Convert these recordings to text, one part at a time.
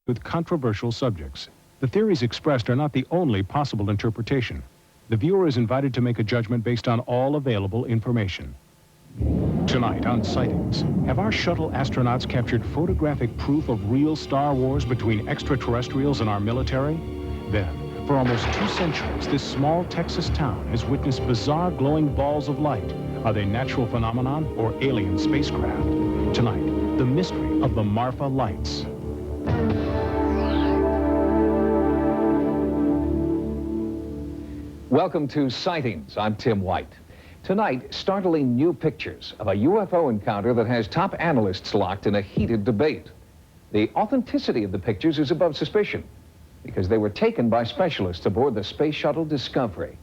with controversial subjects. The theories expressed are not the only possible interpretation. The viewer is invited to make a judgment based on all available information. Tonight on Sightings, have our shuttle astronauts captured photographic proof of real Star Wars between extraterrestrials and our military? Then, for almost 2 centuries, this small Texas town has witnessed bizarre glowing balls of light. Are they natural phenomenon or alien spacecraft? Tonight, the mystery of the Marfa lights. Welcome to Sightings. I'm Tim White. Tonight, startling new pictures of a UFO encounter that has top analysts locked in a heated debate. The authenticity of the pictures is above suspicion because they were taken by specialists aboard the Space Shuttle Discovery.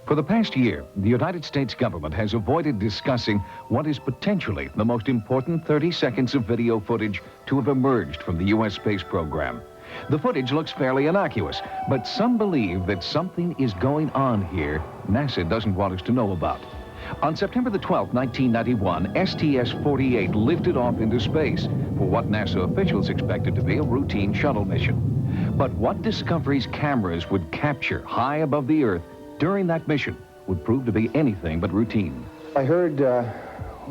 For the past year, the United States government has avoided discussing what is potentially the most important 30 seconds of video footage to have emerged from the U.S. space program. The footage looks fairly innocuous, but some believe that something is going on here NASA doesn't want us to know about. On September the 12th, 1991, STS-48 lifted off into space for what NASA officials expected to be a routine shuttle mission. But what Discovery's cameras would capture high above the Earth during that mission would prove to be anything but routine. I heard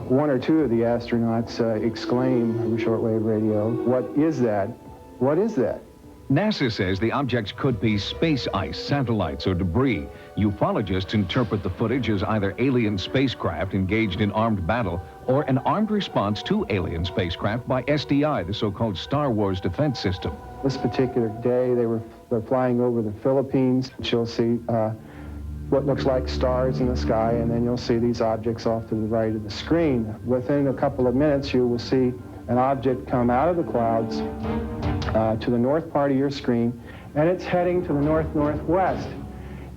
one or two of the astronauts exclaim on the shortwave radio, "What is that? What is that?" NASA says the objects could be space ice, satellites, or debris. Ufologists interpret the footage as either alien spacecraft engaged in armed battle or an armed response to alien spacecraft by SDI, the so-called Star Wars defense system. This particular day, they're flying over the Philippines. You'll see what looks like stars in the sky, and then you'll see these objects off to the right of the screen. Within a couple of minutes, you will see an object come out of the clouds to the north part of your screen, and it's heading to the north-northwest.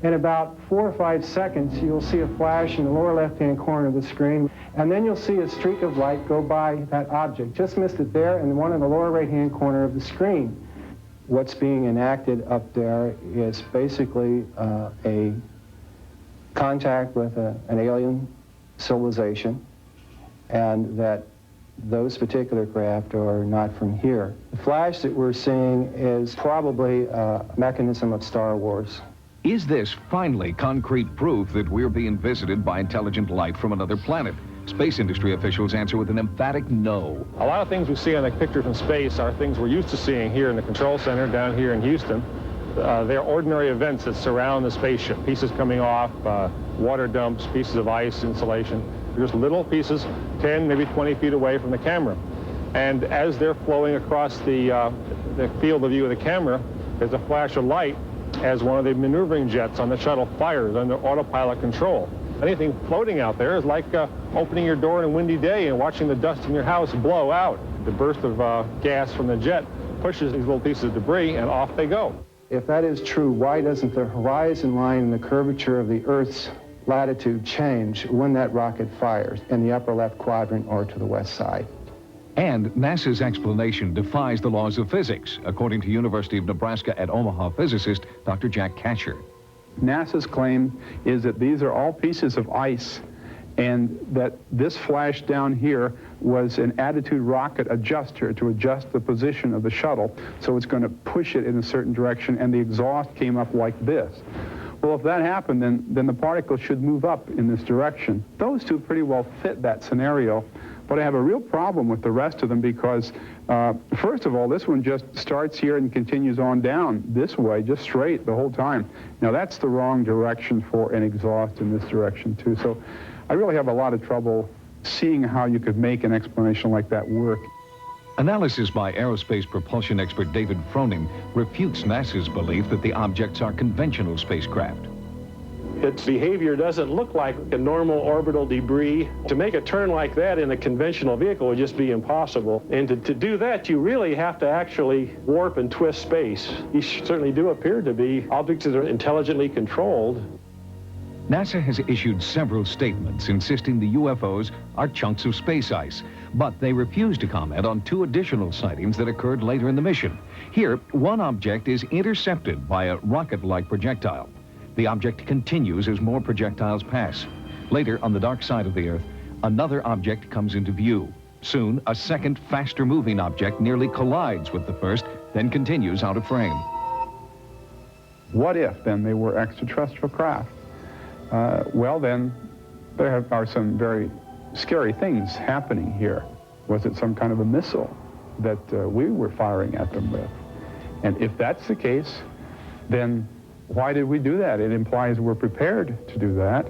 In about 4 or 5 seconds, you'll see a flash in the lower left-hand corner of the screen, and then you'll see a streak of light go by that object. Just missed it there in one in the lower right-hand corner of the screen. What's being enacted up there is basically a contact with an alien civilization, and that those particular craft are not from here. The flash that we're seeing is probably a mechanism of Star Wars. Is this finally concrete proof that we're being visited by intelligent life from another planet? Space industry officials answer with an emphatic no. A lot of things we see on the picture from space are things we're used to seeing here in the control center down here in Houston. They're ordinary events that surround the spaceship. Pieces coming off, water dumps, pieces of ice, insulation. They're just little pieces 10, maybe 20 feet away from the camera. And as they're flowing across the field of view of the camera, there's a flash of light as one of the maneuvering jets on the shuttle fires under autopilot control. Anything floating out there is like opening your door on a windy day and watching the dust in your house blow out. The burst of gas from the jet pushes these little pieces of debris, and off they go. If that is true, why doesn't the horizon line and the curvature of the Earth's latitude change when that rocket fires in the upper left quadrant or to the west side? And NASA's explanation defies the laws of physics, according to University of Nebraska at Omaha physicist Dr. Jack Katcher. NASA's claim is that these are all pieces of ice, and that this flash down here was an attitude rocket adjuster to adjust the position of the shuttle, so it's going to push it in a certain direction, and the exhaust came up like this. Well, if that happened, then the particle should move up in this direction. Those two pretty well fit that scenario, but I have a real problem with the rest of them because, first of all, this one just starts here and continues on down this way, just straight the whole time. Now, that's the wrong direction for an exhaust in this direction, too. So I really have a lot of trouble seeing how you could make an explanation like that work. Analysis by aerospace propulsion expert David Froning refutes NASA's belief that the objects are conventional spacecraft. Its behavior doesn't look like a normal orbital debris. To make a turn like that in a conventional vehicle would just be impossible. And to do that, you really have to actually warp and twist space. These certainly do appear to be objects that are intelligently controlled. NASA has issued several statements insisting the UFOs are chunks of space ice, but they refuse to comment on 2 additional sightings that occurred later in the mission. Here, one object is intercepted by a rocket-like projectile. The object continues as more projectiles pass. Later, on the dark side of the Earth, another object comes into view. Soon, a second, faster-moving object nearly collides with the first, then continues out of frame. What if, then, they were extraterrestrial craft? Well, then, there are some very scary things happening here. Was it some kind of a missile that we were firing at them with? And if that's the case, then why did we do that? It implies we're prepared to do that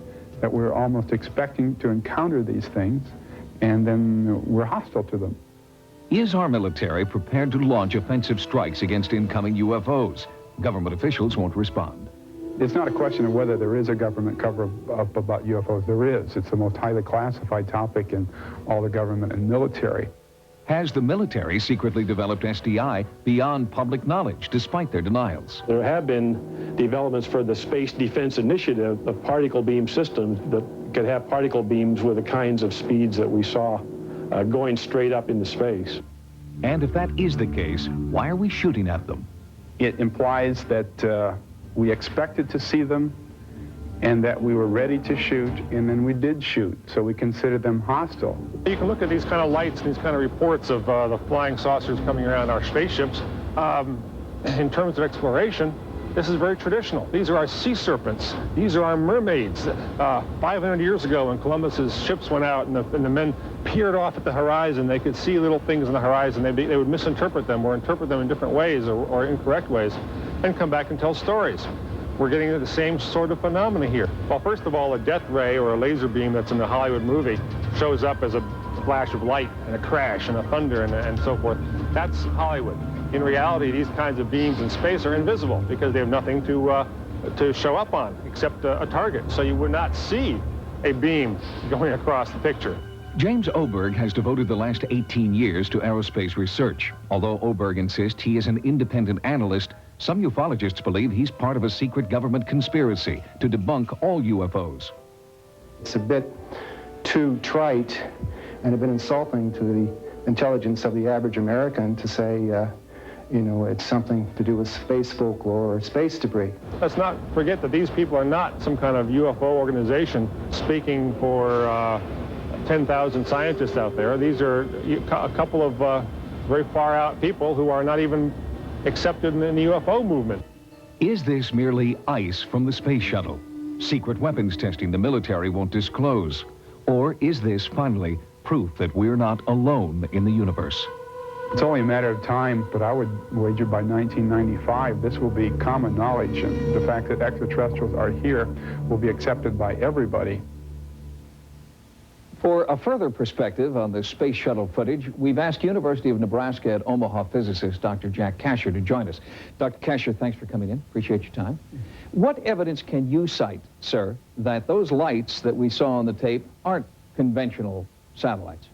we're almost expecting to encounter these things, and then we're hostile to them. Is our military prepared to launch offensive strikes against incoming UFOs? Government officials won't respond. It's not a question of whether there is a government cover-up about UFOs. There is. It's the most highly classified topic in all the government and military. Has the military secretly developed SDI beyond public knowledge, despite their denials? There have been developments for the Space Defense Initiative of particle beam systems that could have particle beams with the kinds of speeds that we saw going straight up into space. And if that is the case, why are we shooting at them? It implies that we expected to see them and that we were ready to shoot, and then we did shoot, so we consider them hostile. You can look at these kind of lights and these kind of reports of the flying saucers coming around our spaceships. In terms of exploration, this is very traditional. These are our sea serpents. These are our mermaids. 500 years ago, when Columbus's ships went out and the men peered off at the horizon, they could see little things on the horizon. They would misinterpret them or interpret them in different ways or incorrect ways, and come back and tell stories. We're getting into the same sort of phenomena here. Well, first of all, a death ray or a laser beam that's in the Hollywood movie shows up as a flash of light and a crash and a thunder and so forth. That's Hollywood. In reality, these kinds of beams in space are invisible because they have nothing to show up on except a target. So you would not see a beam going across the picture. James Oberg has devoted the last 18 years to aerospace research. Although Oberg insists he is an independent analyst, some ufologists believe he's part of a secret government conspiracy to debunk all UFOs. It's a bit too trite and a bit insulting to the intelligence of the average American to say, you know, it's something to do with space folklore or space debris. Let's not forget that these people are not some kind of UFO organization speaking for 10,000 scientists out there. These are a couple of very far out people who are not even accepted in the UFO movement. Is this merely ice from the space shuttle? Secret weapons testing the military won't disclose? Or is this finally proof that we're not alone in the universe? It's only a matter of time, but I would wager by 1995 this will be common knowledge, and the fact that extraterrestrials are here will be accepted by everybody. For a further perspective on the space shuttle footage, we've asked University of Nebraska at Omaha physicist Dr. Jack Kasher to join us. Dr. Kasher, thanks for coming in. Appreciate your time. What evidence can you cite, sir, that those lights that we saw on the tape aren't conventional satellites?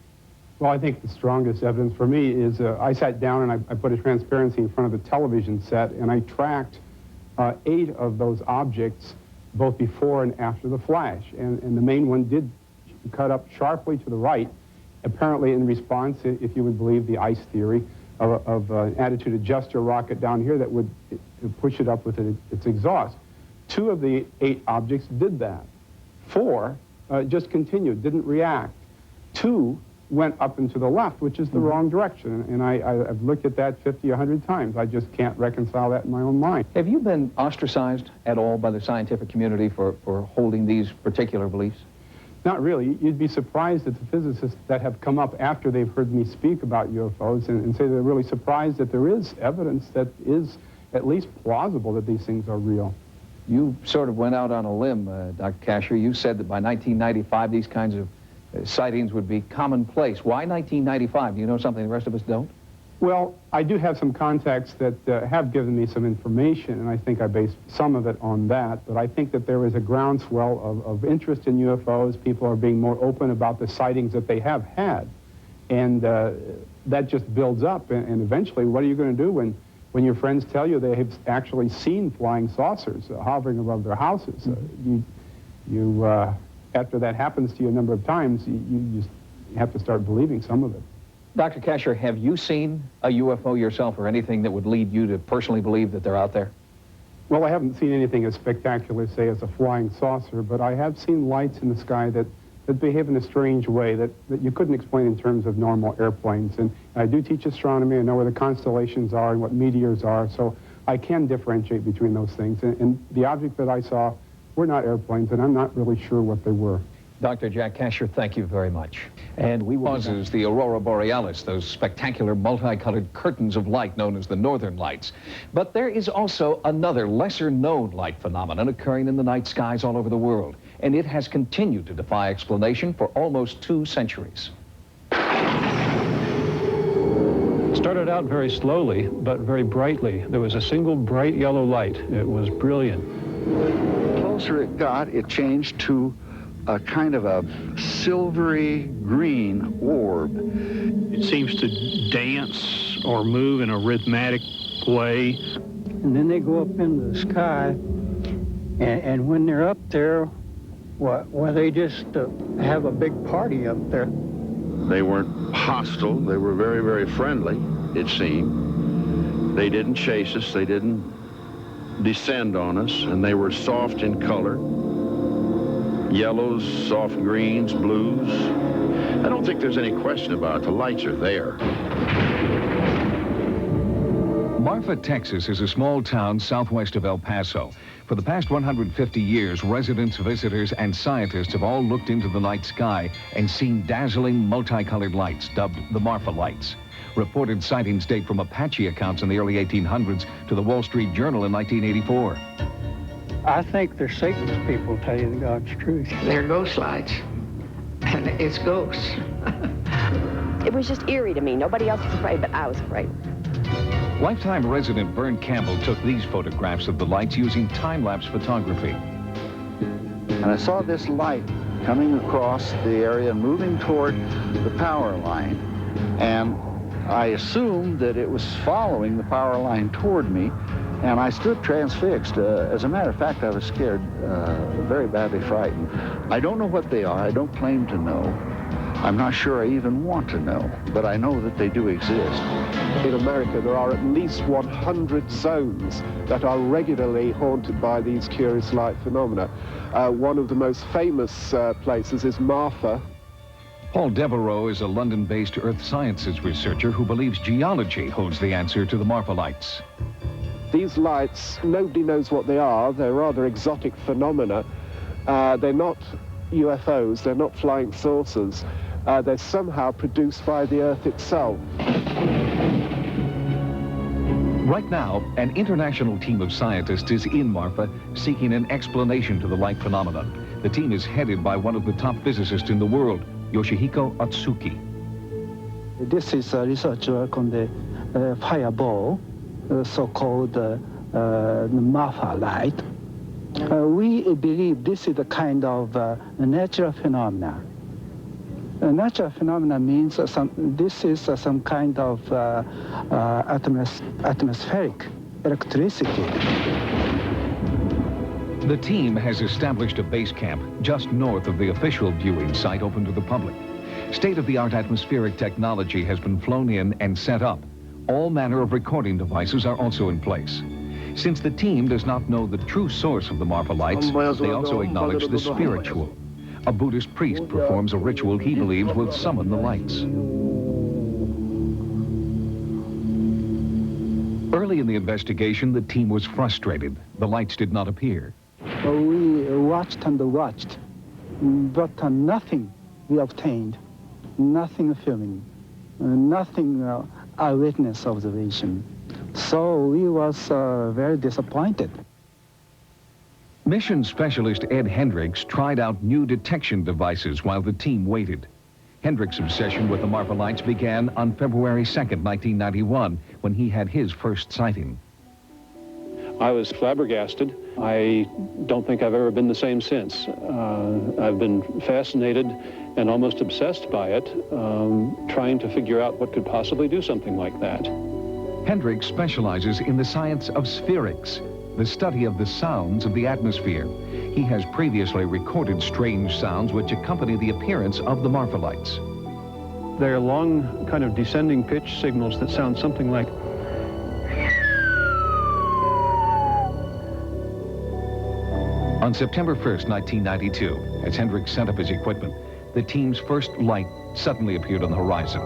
Well, I think the strongest evidence for me is I sat down and I put a transparency in front of the television set, and I tracked 8 of those objects both before and after the flash. And the main one did cut up sharply to the right, apparently in response, if you would believe the ice theory, of an attitude adjuster rocket down here that would push it up with its exhaust. 2 of the 8 objects did that. 4 just continued, didn't react. 2 went up and to the left, which is the wrong direction. And I've looked at that 50, 100 times. I just can't reconcile that in my own mind. Have you been ostracized at all by the scientific community for holding these particular beliefs? Not really. You'd be surprised at the physicists that have come up after they've heard me speak about UFOs and say they're really surprised that there is evidence that is at least plausible that these things are real. You sort of went out on a limb, Dr. Kasher. You said that by 1995 these kinds of sightings would be commonplace. Why 1995? Do you know something the rest of us don't? Well, I do have some contacts that have given me some information, and I think I base some of it on that. But I think that there is a groundswell of interest in UFOs. People are being more open about the sightings that they have had. And that just builds up. And eventually, what are you going to do when your friends tell you they have actually seen flying saucers hovering above their houses? After that happens to you a number of times, you just have to start believing some of it. Dr. Kasher, have you seen a UFO yourself or anything that would lead you to personally believe that they're out there? Well, I haven't seen anything as spectacular, say, as a flying saucer, but I have seen lights in the sky that that behave in a strange way that you couldn't explain in terms of normal airplanes. And I do teach astronomy. I know where the constellations are and what meteors are, so I can differentiate between those things. And the objects that I saw were not airplanes, and I'm not really sure what they were. Dr. Jack Kasher, thank you very much. And we causes the aurora borealis, those spectacular multicolored curtains of light known as the northern lights. But there is also another lesser-known light phenomenon occurring in the night skies all over the world, and it has continued to defy explanation for almost 2 centuries. It started out very slowly, but very brightly. There was a single bright yellow light. It was brilliant. The closer it got, it changed to a kind of a silvery green orb. It seems to dance or move in a rhythmic way. And then they go up into the sky, and when they're up there, they just have a big party up there. They weren't hostile. They were very, very friendly, it seemed. They didn't chase us. They didn't descend on us, and they were soft in color. Yellows, soft greens, blues. I don't think there's any question about it. The lights are there. Marfa, Texas is a small town southwest of El Paso. For the past 150 years, residents, visitors, and scientists have all looked into the night sky and seen dazzling multicolored lights, dubbed the Marfa lights. Reported sightings date from Apache accounts in the early 1800s to the Wall Street Journal in 1984. I think they're Satan's people, tell you the God's truth. They're ghost lights, and it's ghosts. It was just eerie to me. Nobody else was afraid, but I was afraid. Lifetime resident Vern Campbell took these photographs of the lights using time-lapse photography. And I saw this light coming across the area and moving toward the power line. And I assumed that it was following the power line toward me, and I stood transfixed. As a matter of fact, I was scared, very badly frightened. I don't know what they are. I don't claim to know. I'm not sure I even want to know, but I know that they do exist. In America, there are at least 100 zones that are regularly haunted by these curious light phenomena. One of the most famous places is Marfa. Paul Devereaux is a London-based earth sciences researcher who believes geology holds the answer to the Marfa lights. These lights, nobody knows what they are. They're rather exotic phenomena. They're not UFOs, they're not flying saucers. They're somehow produced by the Earth itself. Right now, an international team of scientists is in Marfa seeking an explanation to the light phenomenon. The team is headed by one of the top physicists in the world, Yoshihiko Atsuki. This is a research work on the fireball, so-called Marfa light. We believe this is a kind of natural phenomena. Natural phenomena means this is some kind of atmospheric electricity. The team has established a base camp just north of the official viewing site open to the public. State-of-the-art atmospheric technology has been flown in and set up. All manner of recording devices are also in place. Since the team does not know the true source of the Marfa lights, they also acknowledge the spiritual. A Buddhist priest performs a ritual he believes will summon the lights. Early in the investigation, the team was frustrated. The lights did not appear. We watched and watched, but nothing we obtained, nothing filming, nothing eyewitness observation. So we was very disappointed. Mission specialist Ed Hendricks tried out new detection devices while the team waited. Hendricks' obsession with the Marfa lights began on February 2nd, 1991, when he had his first sighting. I was flabbergasted. I don't think I've ever been the same since. I've been fascinated and almost obsessed by it, trying to figure out what could possibly do something like that. Hendricks specializes in the science of spherics, the study of the sounds of the atmosphere. He has previously recorded strange sounds which accompany the appearance of the Marfa lights. They're long, kind of descending pitch signals that sound something like... On September 1st, 1992, as Hendricks set up his equipment, the team's first light suddenly appeared on the horizon.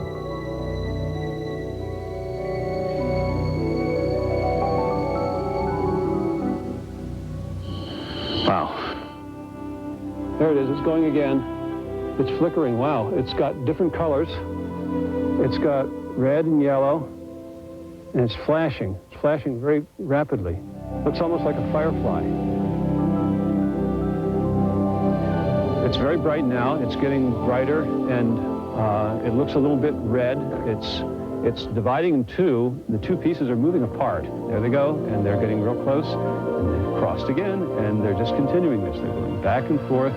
Wow. There it is. It's going again. It's flickering. Wow. It's got different colors. It's got red and yellow, and it's flashing. It's flashing very rapidly. Looks almost like a firefly. It's very bright now. It's getting brighter, and it looks a little bit red. It's dividing in two. The two pieces are moving apart. There they go, and they're getting real close, and they've crossed again, and they're just continuing this. They're going back and forth,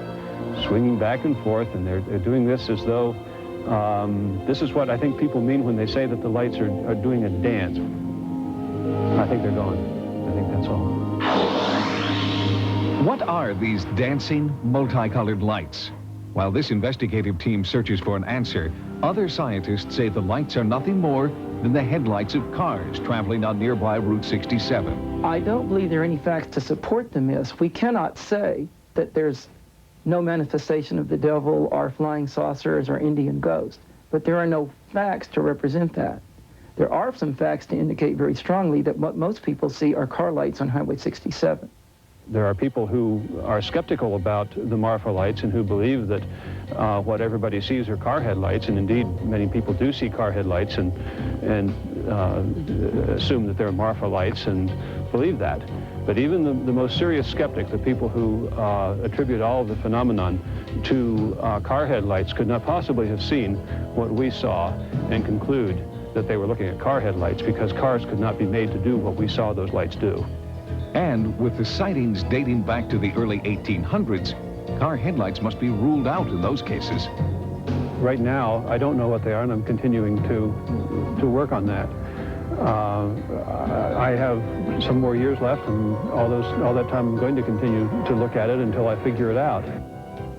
swinging back and forth, and they're doing this as though this is what I think people mean when they say that the lights are doing a dance. I think they're gone. I think that's all. What are these dancing, multicolored lights? While this investigative team searches for an answer, other scientists say the lights are nothing more than the headlights of cars traveling on nearby Route 67. I don't believe there are any facts to support the myths. We cannot say that there's no manifestation of the devil or flying saucers or Indian ghosts, but there are no facts to represent that. There are some facts to indicate very strongly that what most people see are car lights on Highway 67. There are people who are skeptical about the Marfa lights and who believe that what everybody sees are car headlights, and indeed many people do see car headlights and assume that they're Marfa lights and believe that. But even the most serious skeptic, the people who attribute all of the phenomenon to car headlights, could not possibly have seen what we saw and conclude that they were looking at car headlights, because cars could not be made to do what we saw those lights do. And with the sightings dating back to the early 1800s, car headlights must be ruled out in those cases. Right now, I don't know what they are, and I'm continuing to work on that. I have some more years left, and all that time I'm going to continue to look at it until I figure it out.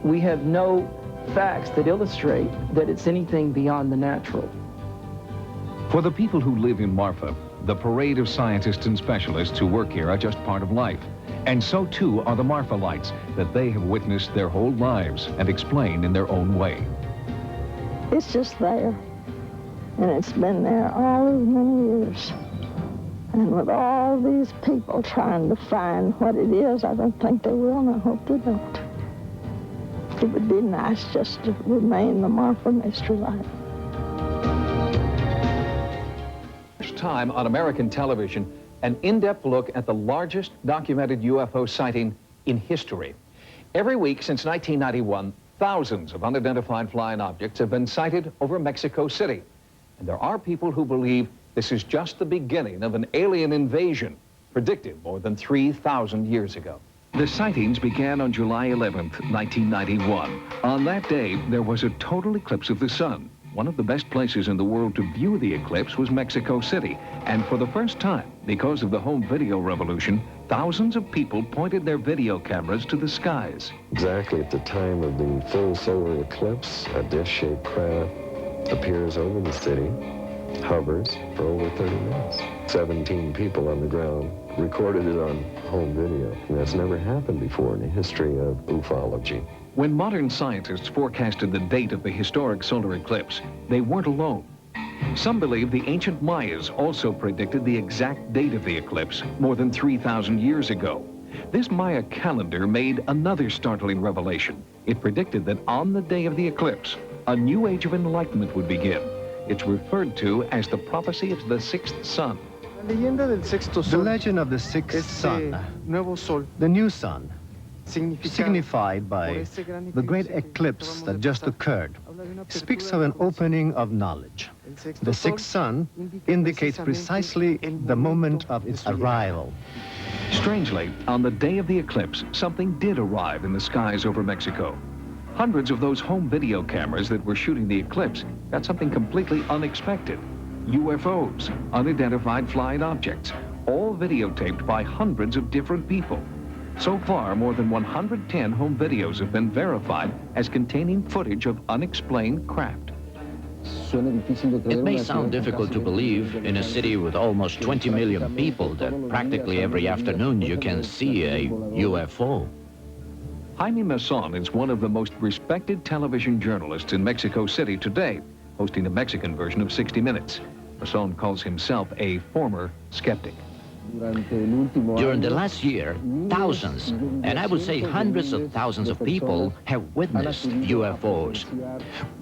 We have no facts that illustrate that it's anything beyond the natural. For the people who live in Marfa, the parade of scientists and specialists who work here are just part of life. And so too are the Marfa lights that they have witnessed their whole lives and explain in their own way. It's just there. And it's been there all these many years. And with all these people trying to find what it is, I don't think they will, and I hope they don't. It would be nice just to remain the Marfa mystery light. First time on American television, an in-depth look at the largest documented UFO sighting in history. Every week since 1991, thousands of unidentified flying objects have been sighted over Mexico City. And there are people who believe this is just the beginning of an alien invasion predicted more than 3,000 years ago. The sightings began on July 11th, 1991. On that day, there was a total eclipse of the sun. One of the best places in the world to view the eclipse was Mexico City. And for the first time, because of the home video revolution, thousands of people pointed their video cameras to the skies. Exactly at the time of the full solar eclipse, a disc-shaped craft appears over the city, hovers for over 30 minutes. 17 people on the ground recorded it on home video. And that's never happened before in the history of ufology. When modern scientists forecasted the date of the historic solar eclipse, they weren't alone. Some believe the ancient Mayas also predicted the exact date of the eclipse more than 3,000 years ago. This Maya calendar made another startling revelation. It predicted that on the day of the eclipse, a new age of enlightenment would begin. It's referred to as the prophecy of the sixth sun. The legend of the sixth sun, the new sun, signified by the great eclipse that just occurred, speaks of an opening of knowledge. The sixth sun indicates precisely the moment of its arrival. Strangely, on the day of the eclipse, something did arrive in the skies over Mexico. Hundreds of those home video cameras that were shooting the eclipse got something completely unexpected. UFOs, unidentified flying objects, all videotaped by hundreds of different people. So far, more than 110 home videos have been verified as containing footage of unexplained craft. It may sound difficult to believe in a city with almost 20 million people that practically every afternoon you can see a UFO. Jaime Mason is one of the most respected television journalists in Mexico City today, hosting the Mexican version of 60 Minutes. Mason calls himself a former skeptic. During the last year, thousands, and I would say hundreds of thousands of people have witnessed UFOs.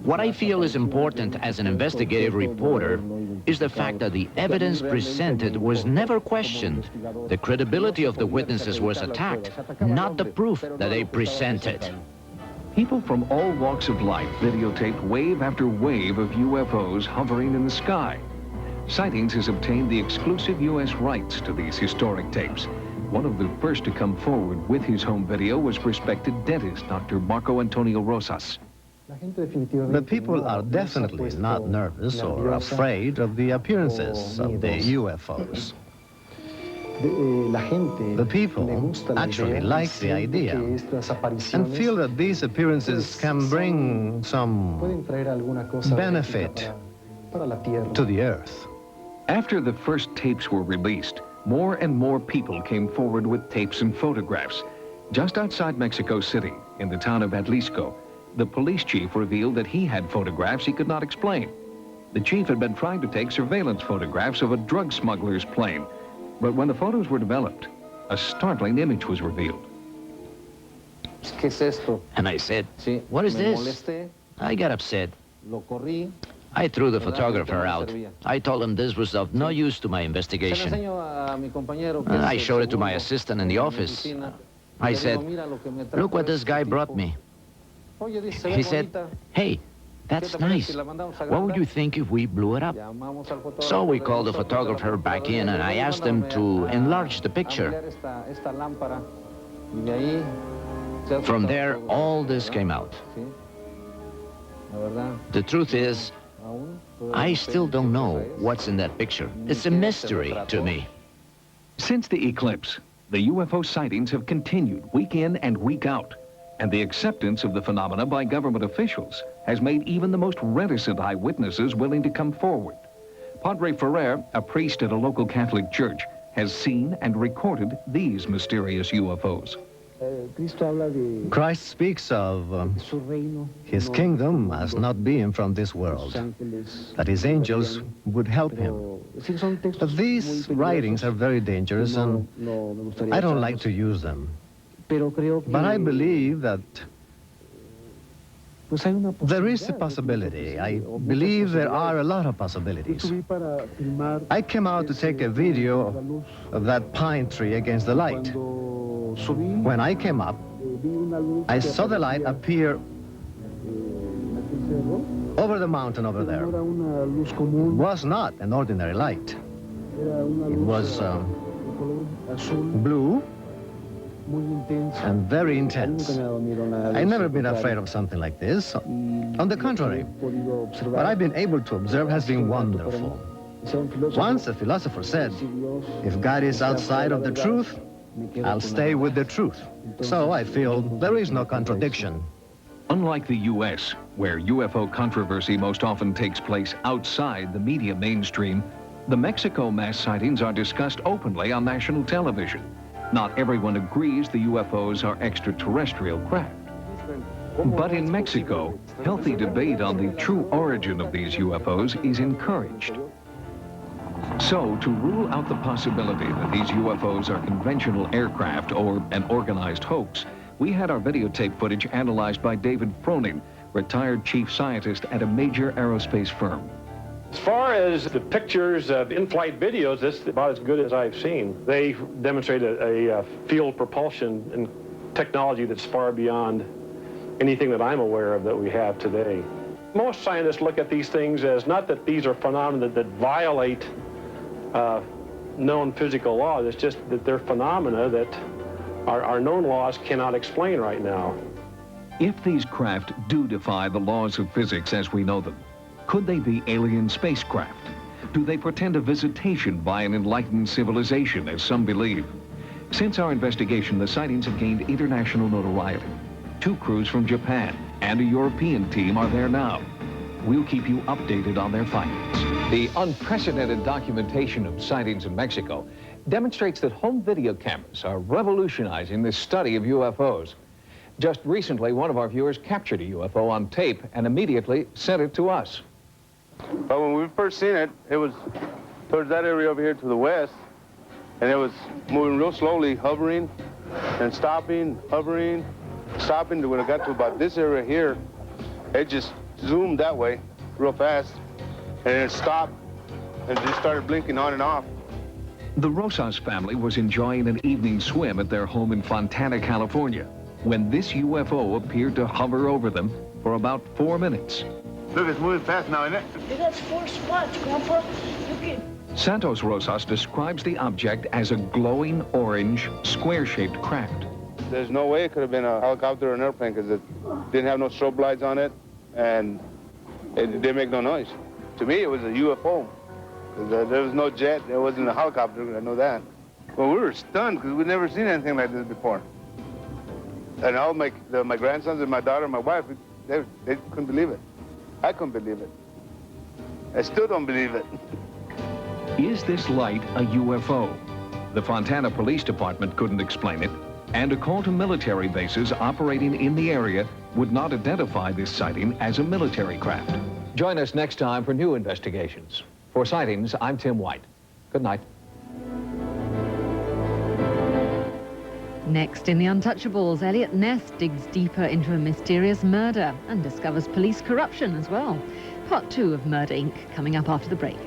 What I feel is important as an investigative reporter is the fact that the evidence presented was never questioned. The credibility of the witnesses was attacked, not the proof that they presented. People from all walks of life videotaped wave after wave of UFOs hovering in the sky. Sightings has obtained the exclusive U.S. rights to these historic tapes. One of the first to come forward with his home video was respected dentist Dr. Marco Antonio Rosas. The people are definitely not nervous or afraid of the appearances of the UFOs. The people actually like the idea and feel that these appearances can bring some benefit to the Earth. After the first tapes were released, more and more people came forward with tapes and photographs. Just outside Mexico City, in the town of Atlisco, the police chief revealed that he had photographs he could not explain. The chief had been trying to take surveillance photographs of a drug smuggler's plane, but when the photos were developed, a startling image was revealed. And I said, "What is this?" I got upset. I threw the photographer out. I told him this was of no use to my investigation. I showed it to my assistant in the office. I said, "Look what this guy brought me." He said, "Hey, that's nice. What would you think if we blew it up?" So we called the photographer back in and I asked him to enlarge the picture. From there, all this came out. The truth is, I still don't know what's in that picture. It's a mystery to me. Since the eclipse, the UFO sightings have continued week in and week out, and the acceptance of the phenomena by government officials has made even the most reticent eyewitnesses willing to come forward. Padre Ferrer, a priest at a local Catholic church, has seen and recorded these mysterious UFOs. Christ speaks of his kingdom as not being from this world, that his angels would help him. But these writings are very dangerous and I don't like to use them. But I believe that there is a possibility. I believe there are a lot of possibilities. I came out to take a video of that pine tree against the light. When I came up, I saw the light appear over the mountain over there. It was not an ordinary light. It was blue and very intense. I've never been afraid of something like this. On the contrary, what I've been able to observe has been wonderful. Once a philosopher said, "If God is outside of the truth, I'll stay with the truth." So I feel there is no contradiction. Unlike the U.S., where UFO controversy most often takes place outside the media mainstream, the Mexico mass sightings are discussed openly on national television. Not everyone agrees the UFOs are extraterrestrial craft. But in Mexico, healthy debate on the true origin of these UFOs is encouraged. So, to rule out the possibility that these UFOs are conventional aircraft or an organized hoax, we had our videotape footage analyzed by David Froning, retired chief scientist at a major aerospace firm. As far as the pictures of in-flight videos, this is about as good as I've seen. They demonstrate a field propulsion and technology that's far beyond anything that I'm aware of that we have today. Most scientists look at these things as not that these are phenomena that violate known physical laws. It's just that they're phenomena that our known laws cannot explain right now. If these craft do defy the laws of physics as we know them, could they be alien spacecraft? Do they portend a visitation by an enlightened civilization, as some believe? Since our investigation, the sightings have gained international notoriety. 2 crews from Japan and a European team are there now. We'll keep you updated on their findings. The unprecedented documentation of sightings in Mexico demonstrates that home video cameras are revolutionizing the study of UFOs. Just recently, one of our viewers captured a UFO on tape and immediately sent it to us. But when we first seen it, it was towards that area over here to the west, and it was moving real slowly, hovering and stopping, hovering, stopping. When it got to about this area here, it just zoomed that way real fast, and it stopped and just started blinking on and off. The Rosas family was enjoying an evening swim at their home in Fontana, California, when this UFO appeared to hover over them for about 4 minutes. Look, it's moving fast now, isn't it? That's 4 spots, Grandpa. Look at... Santos Rosas describes the object as a glowing orange, square-shaped craft. There's no way it could have been a helicopter or an airplane because it didn't have no strobe lights on it, and it didn't make no noise. To me, it was a UFO. There was no jet, there wasn't a helicopter, I know that. Well, we were stunned because we'd never seen anything like this before. And all my grandsons and my daughter and my wife, they couldn't believe it. I couldn't believe it. I still don't believe it. Is this light a UFO? The Fontana Police Department couldn't explain it, and a call to military bases operating in the area would not identify this sighting as a military craft. Join us next time for new investigations. For Sightings, I'm Tim White. Good night. Next in The Untouchables, Elliot Ness digs deeper into a mysterious murder and discovers police corruption as well. Part 2 of Murder, Inc. coming up after the break.